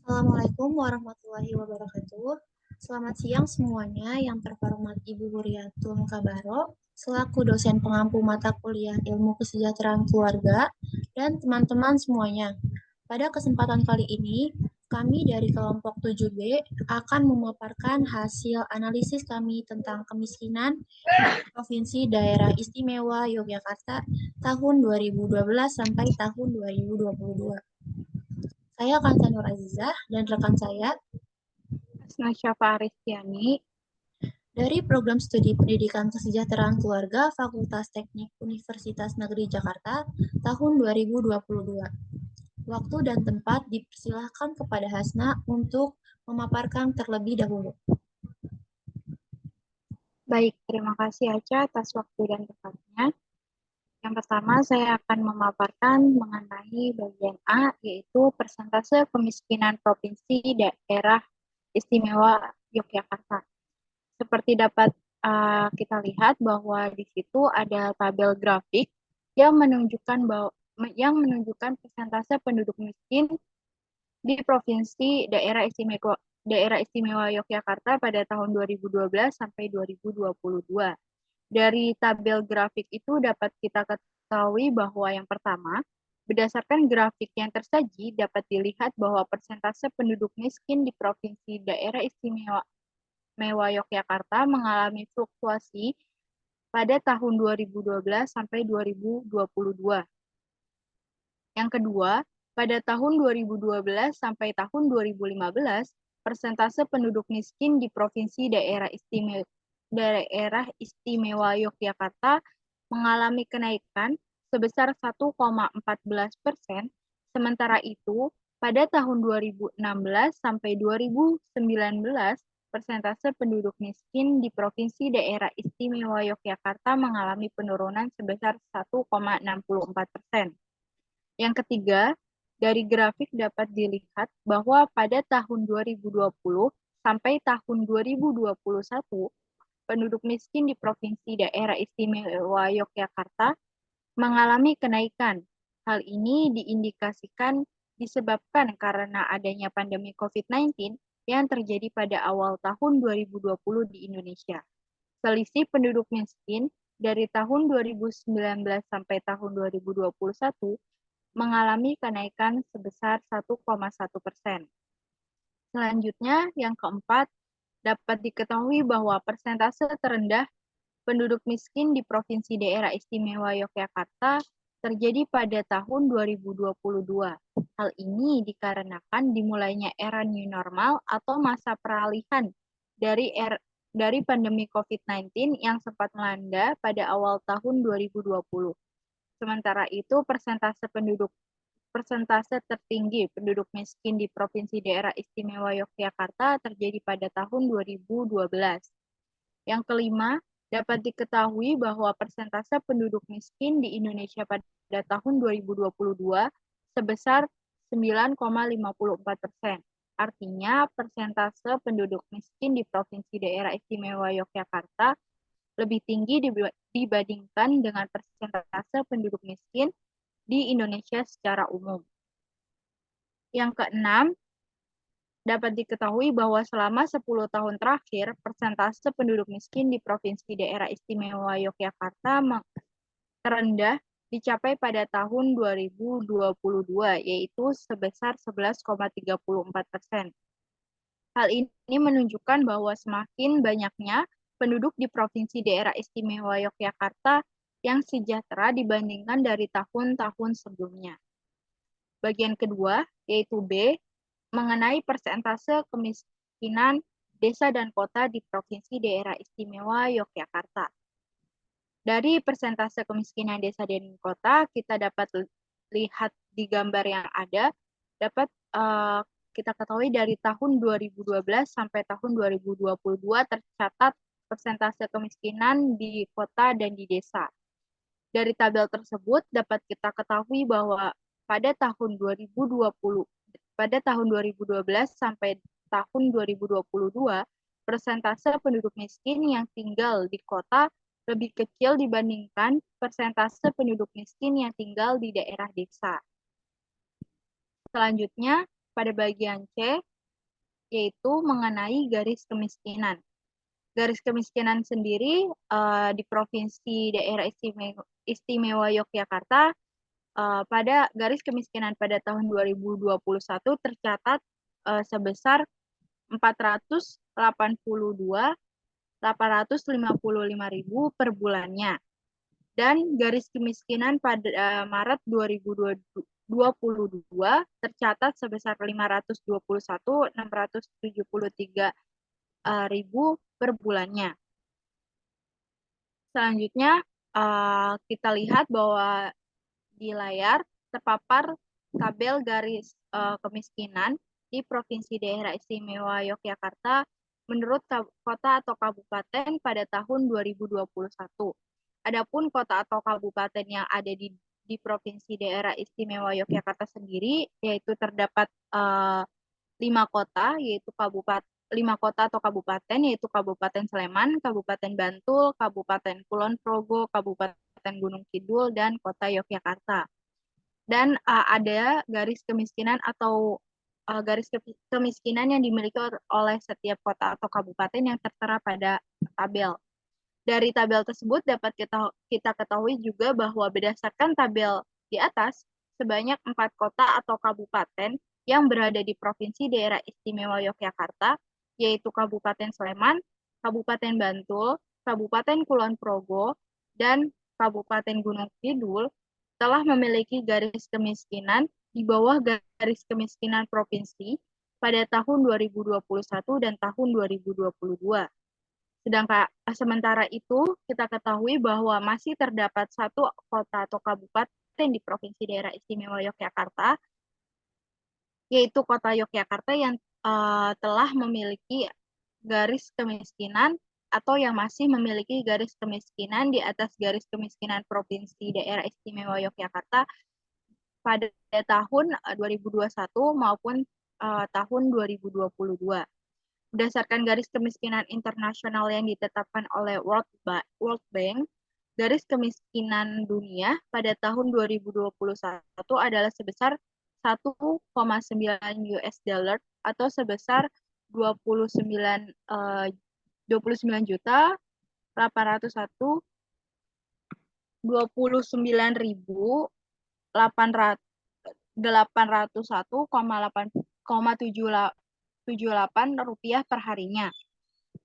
Assalamualaikum warahmatullahi wabarakatuh. Selamat siang semuanya, yang terhormat Ibu Huriyatul Kabaro, selaku dosen pengampu mata kuliah Ilmu Kesejahteraan Keluarga, dan teman-teman semuanya. Pada kesempatan kali ini, kami dari kelompok 7B akan memaparkan hasil analisis kami tentang kemiskinan di Provinsi Daerah Istimewa Yogyakarta tahun 2012 sampai tahun 2022. Saya Kansa Nur Azizah dan rekan saya Asna Syafa Aristiani dari Program Studi Pendidikan Kesejahteraan Keluarga Fakultas Teknik Universitas Negeri Jakarta tahun 2022. Waktu dan tempat dipersilahkan kepada Hasna untuk memaparkan terlebih dahulu. Baik, terima kasih Aca atas waktu dan tempatnya. Yang pertama, saya akan memaparkan mengenai bagian A, yaitu persentase kemiskinan provinsi daerah istimewa Yogyakarta. Seperti dapat kita lihat bahwa di situ ada tabel grafik yang menunjukkan persentase penduduk miskin di provinsi daerah istimewa Yogyakarta pada tahun 2012 sampai 2022. Dari tabel grafik itu dapat kita ketahui bahwa yang pertama, berdasarkan grafik yang tersaji dapat dilihat bahwa persentase penduduk miskin di provinsi daerah istimewa Yogyakarta mengalami fluktuasi pada tahun 2012 sampai 2022. Yang kedua, pada tahun 2012 sampai tahun 2015, persentase penduduk miskin di provinsi daerah istimewa Yogyakarta mengalami kenaikan sebesar 1,14%, sementara itu pada tahun 2016 sampai 2019, persentase penduduk miskin di provinsi daerah istimewa Yogyakarta mengalami penurunan sebesar 1,64%. Yang ketiga, dari grafik dapat dilihat bahwa pada tahun 2020 sampai tahun 2021, penduduk miskin di Provinsi Daerah Istimewa Yogyakarta mengalami kenaikan. Hal ini diindikasikan disebabkan karena adanya pandemi COVID-19 yang terjadi pada awal tahun 2020 di Indonesia. Selisih penduduk miskin dari tahun 2019 sampai tahun 2021 mengalami kenaikan sebesar 1,1%. Selanjutnya, yang keempat, dapat diketahui bahwa persentase terendah penduduk miskin di Provinsi Daerah Istimewa Yogyakarta terjadi pada tahun 2022. Hal ini dikarenakan dimulainya era new normal atau masa peralihan dari pandemi COVID-19 yang sempat melanda pada awal tahun 2020. Sementara itu, persentase tertinggi penduduk miskin di Provinsi Daerah Istimewa Yogyakarta terjadi pada tahun 2012. Yang kelima, dapat diketahui bahwa persentase penduduk miskin di Indonesia pada tahun 2022 sebesar 9,54%. Artinya, persentase penduduk miskin di Provinsi Daerah Istimewa Yogyakarta lebih tinggi dibandingkan dengan persentase penduduk miskin di Indonesia secara umum. Yang keenam, dapat diketahui bahwa selama 10 tahun terakhir, persentase penduduk miskin di Provinsi Daerah Istimewa Yogyakarta terendah dicapai pada tahun 2022, yaitu sebesar 11,34%. Hal ini menunjukkan bahwa semakin banyaknya penduduk di Provinsi Daerah Istimewa Yogyakarta yang sejahtera dibandingkan dari tahun-tahun sebelumnya. Bagian kedua, yaitu B, mengenai persentase kemiskinan desa dan kota di Provinsi Daerah Istimewa Yogyakarta. Dari persentase kemiskinan desa dan kota, kita dapat lihat di gambar yang ada, dapat kita ketahui dari tahun 2012 sampai tahun 2022 tercatat persentase kemiskinan di kota dan di desa. Dari tabel tersebut dapat kita ketahui bahwa pada tahun 2012 sampai tahun 2022, persentase penduduk miskin yang tinggal di kota lebih kecil dibandingkan persentase penduduk miskin yang tinggal di daerah desa. Selanjutnya, pada bagian C, yaitu mengenai garis kemiskinan. Garis kemiskinan sendiri di Provinsi Daerah Istimewa Yogyakarta pada garis kemiskinan pada tahun 2021 tercatat sebesar 482.855.000 per bulannya. Dan garis kemiskinan pada Maret 2022 tercatat sebesar 521.673.000 per bulannya. Selanjutnya, kita lihat bahwa di layar terpapar tabel garis kemiskinan di Provinsi Daerah Istimewa Yogyakarta menurut kota atau kabupaten pada tahun 2021. Adapun kota atau kabupaten yang ada di Provinsi Daerah Istimewa Yogyakarta sendiri, yaitu terdapat 5 kota, yaitu 5 kota atau kabupaten, yaitu Kabupaten Sleman, Kabupaten Bantul, Kabupaten Kulon Progo, Kabupaten Gunung Kidul, dan Kota Yogyakarta. Dan ada garis kemiskinan atau garis kemiskinan yang dimiliki oleh setiap kota atau kabupaten yang tertera pada tabel. Dari tabel tersebut dapat kita ketahui juga bahwa berdasarkan tabel di atas, sebanyak 4 kota atau kabupaten yang berada di Provinsi Daerah Istimewa Yogyakarta, yaitu Kabupaten Sleman, Kabupaten Bantul, Kabupaten Kulon Progo, dan Kabupaten Gunung Kidul, telah memiliki garis kemiskinan di bawah garis kemiskinan provinsi pada tahun 2021 dan tahun 2022. Sedangkan sementara itu kita ketahui bahwa masih terdapat 1 kota atau kabupaten di Provinsi Daerah Istimewa Yogyakarta, yaitu Kota Yogyakarta yang telah memiliki garis kemiskinan atau yang masih memiliki garis kemiskinan di atas garis kemiskinan Provinsi Daerah Istimewa Yogyakarta pada tahun 2021 maupun tahun 2022. Berdasarkan garis kemiskinan internasional yang ditetapkan oleh World Bank, garis kemiskinan dunia pada tahun 2021 adalah sebesar 1,9 US dollar atau sebesar 29 juta 801 29.801,78 rupiah per harinya.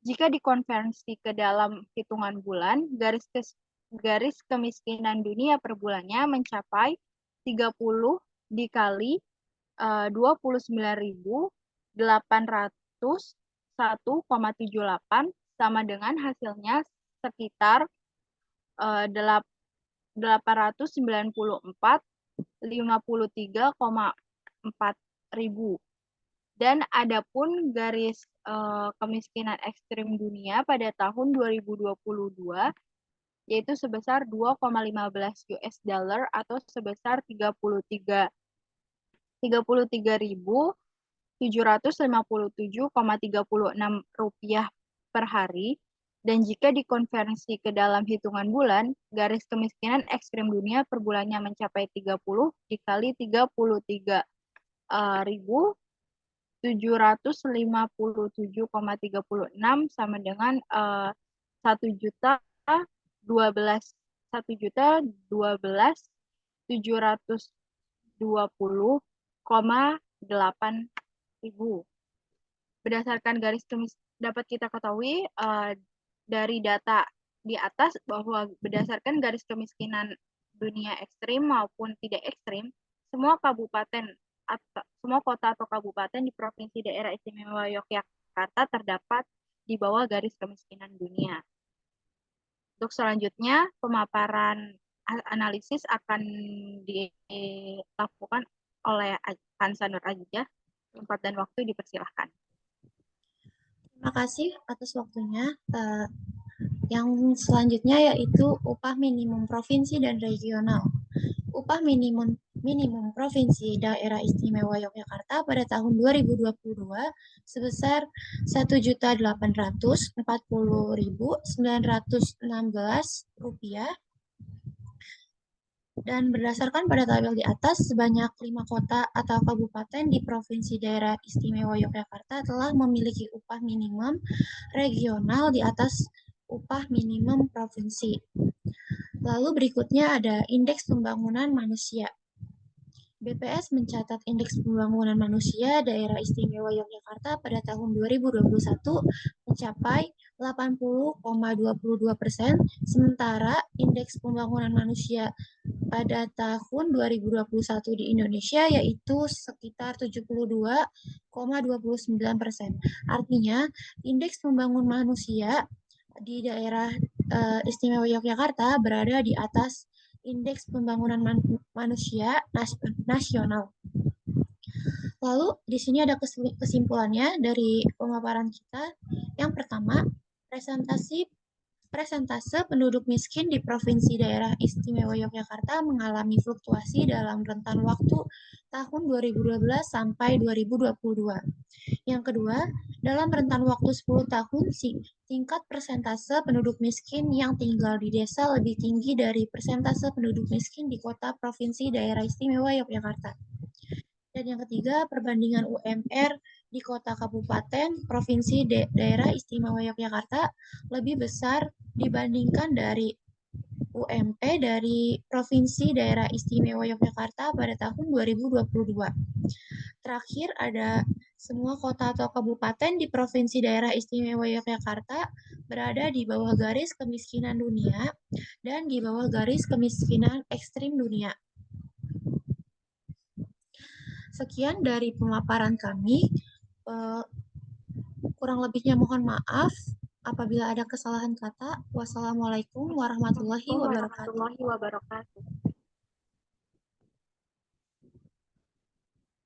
Jika dikonversi ke dalam hitungan bulan, garis kemiskinan dunia per bulannya mencapai 30 dikali 29.801,78 sama dengan hasilnya sekitar 894,53,4 ribu. Dan adapun garis kemiskinan ekstrim dunia pada tahun 2022 yaitu sebesar 2,15 US dollar atau sebesar 33.757,36 rupiah per hari. Dan jika dikonversi ke dalam hitungan bulan, garis kemiskinan ekstrim dunia per bulannya mencapai 30 dikali 33.757,36 sama dengan 1.012.720,8 ribu. Berdasarkan garis dapat kita ketahui dari data di atas bahwa berdasarkan garis kemiskinan dunia ekstrim maupun tidak ekstrim, semua kota atau kabupaten di Provinsi Daerah Istimewa Yogyakarta terdapat di bawah garis kemiskinan dunia. Untuk selanjutnya, pemaparan analisis akan dilakukan oleh Hansa Nur Aziza. Tempat dan waktu dipersilahkan. Terima kasih atas waktunya. Yang selanjutnya yaitu upah minimum provinsi dan regional. Upah minimum provinsi Daerah Istimewa Yogyakarta pada tahun 2022 sebesar Rp1.840.916 Dan berdasarkan pada tabel di atas, sebanyak 5 kota atau kabupaten di Provinsi Daerah Istimewa Yogyakarta telah memiliki upah minimum regional di atas upah minimum provinsi. Lalu berikutnya ada indeks pembangunan manusia. BPS mencatat indeks pembangunan manusia Daerah Istimewa Yogyakarta pada tahun 2021 mencapai 80,22%, sementara indeks pembangunan manusia pada tahun 2021 di Indonesia yaitu sekitar 72,29%. Artinya, indeks pembangunan manusia di daerah Istimewa Yogyakarta berada di atas indeks pembangunan manusia nasional. Lalu di sini ada kesimpulannya dari pemaparan kita. Yang pertama, presentase penduduk miskin di Provinsi Daerah Istimewa Yogyakarta mengalami fluktuasi dalam rentan waktu tahun 2012 sampai 2022. Yang kedua, dalam rentan waktu 10 tahun, tingkat persentase penduduk miskin yang tinggal di desa lebih tinggi dari persentase penduduk miskin di kota Provinsi Daerah Istimewa Yogyakarta. Dan yang ketiga, perbandingan UMR di kota kabupaten Provinsi Daerah Istimewa Yogyakarta lebih besar dibandingkan dari UMP dari Provinsi Daerah Istimewa Yogyakarta pada tahun 2022. Terakhir ada semua kota atau kabupaten di Provinsi Daerah Istimewa Yogyakarta berada di bawah garis kemiskinan dunia dan di bawah garis kemiskinan ekstrim dunia. Sekian dari pemaparan kami. Kurang lebihnya mohon maaf apabila ada kesalahan kata. Wassalamualaikum warahmatullahi wabarakatuh.